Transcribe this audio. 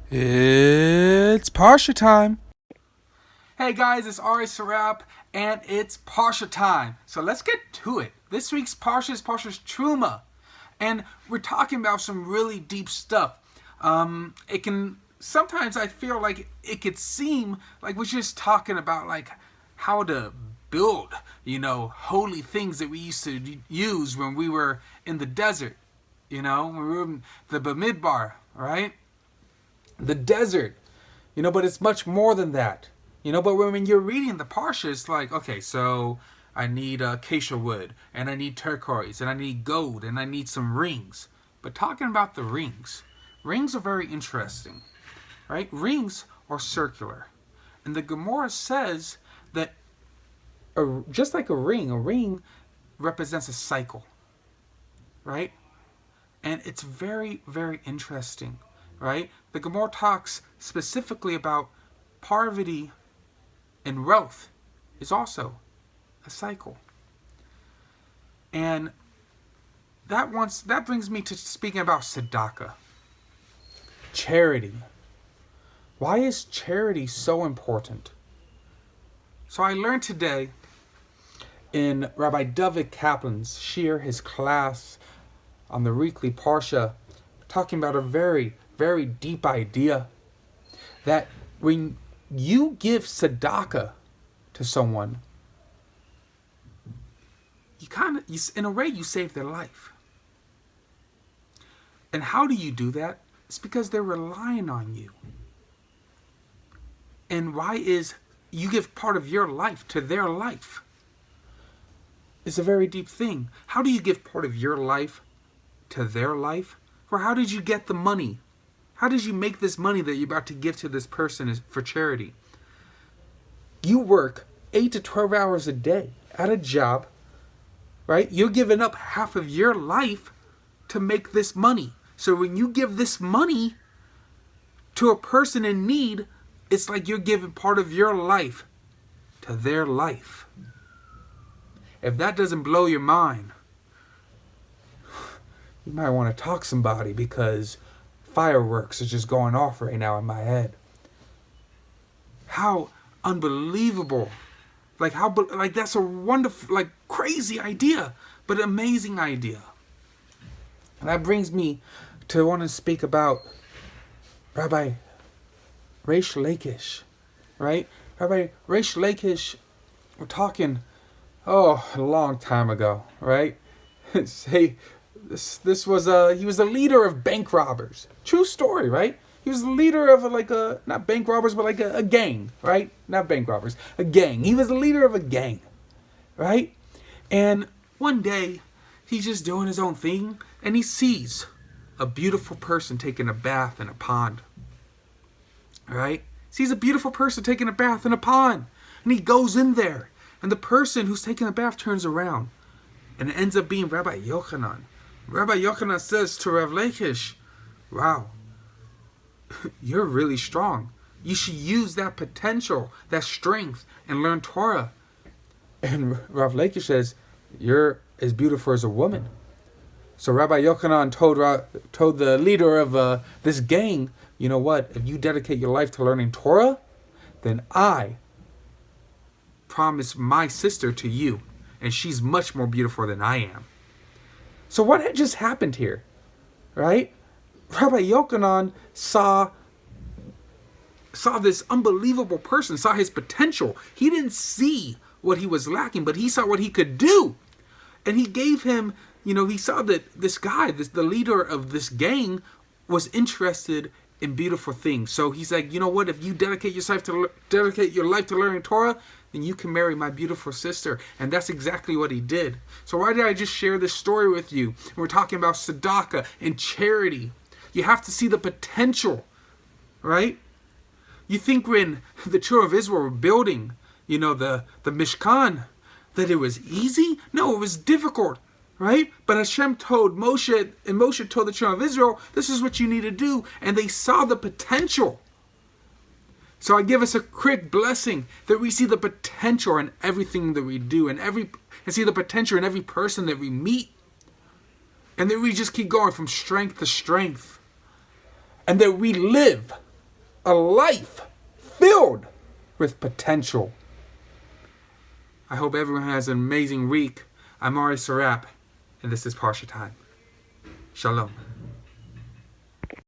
It's Parsha time. Hey guys, it's Ari Sarab, and it's Parsha time. So let's get to it. This week's Parsha is Parsha's Terumah, and we're talking about some really deep stuff. It can sometimes I feel like it could seem like we're just talking about like how to build, holy things that we used to use when we were in the desert, when we were in the Bamidbar, right? The desert, but it's much more than that. But when you're reading the Parsha, it's like, okay, so I need acacia wood, and I need turquoise, and I need gold, and I need some rings. But talking about the rings are very interesting, right? Rings are circular. And the Gemara says that just like a ring represents a cycle, right? And it's very, very interesting, right? The Gemara talks specifically about poverty and wealth is also a cycle. And that brings me to speaking about tzedakah, charity. Why is charity so important? So I learned today in Rabbi David Kaplan's shir, his class on the weekly Parsha, talking about a very, very deep idea that when you give tzedakah to someone, in a way, you save their life. And how do you do that? It's because they're relying on you. And why is you give part of your life to their life? It's a very deep thing. How do you give part of your life to their life? Or how did you get the money? How did you make this money that you're about to give to this person for charity? You work 8 to 12 hours a day at a job, right? You're giving up half of your life to make this money. So when you give this money to a person in need, it's like you're giving part of your life to their life. If that doesn't blow your mind, you might want to talk to somebody, because fireworks are just going off right now in my head. How unbelievable. Like that's a wonderful, like crazy idea, but amazing idea. And that brings me to want to speak about Rabbi Reish Lakish, right? Rabbi Reish Lakish, we're talking, a long time ago, right? Hey, this was he was the leader of bank robbers. True story, right? He was the leader of not bank robbers, but like a gang, right? Not bank robbers, a gang. He was the leader of a gang, right? And one day, he's just doing his own thing, and he sees a beautiful person taking a bath in a pond, right? Sees a beautiful person taking a bath in a pond, and he goes in there, and the person who's taking the bath turns around, and it ends up being Rabbi Yochanan. Rabbi Yochanan says to Rav Lakish, wow, you're really strong. You should use that potential, that strength, and learn Torah. And Rav Lakish says, you're as beautiful as a woman. So Rabbi Yochanan told the leader of this gang, you know what? If you dedicate your life to learning Torah, then I promise my sister to you, and she's much more beautiful than I am. So what had just happened here, right? Rabbi Yochanan saw this unbelievable person, saw his potential. He didn't see what he was lacking, but he saw what he could do. And he gave him, he saw that this guy, the leader of this gang, was interested in beautiful things. So he's like, you know what? If you dedicate your life to learning Torah, then you can marry my beautiful sister. And that's exactly what he did. So why did I just share this story with you? We're talking about tzedakah and charity. You have to see the potential, right? You think when the children of Israel were building, the Mishkan, that it was easy? No, it was difficult, right? But Hashem told Moshe, and Moshe told the children of Israel, this is what you need to do. And they saw the potential. So I give us a quick blessing that we see the potential in everything that we do, and see the potential in every person that we meet. And that we just keep going from strength to strength. And that we live a life filled with potential. I hope everyone has an amazing week. I'm Ari Sarap, and this is Parsha Time. Shalom.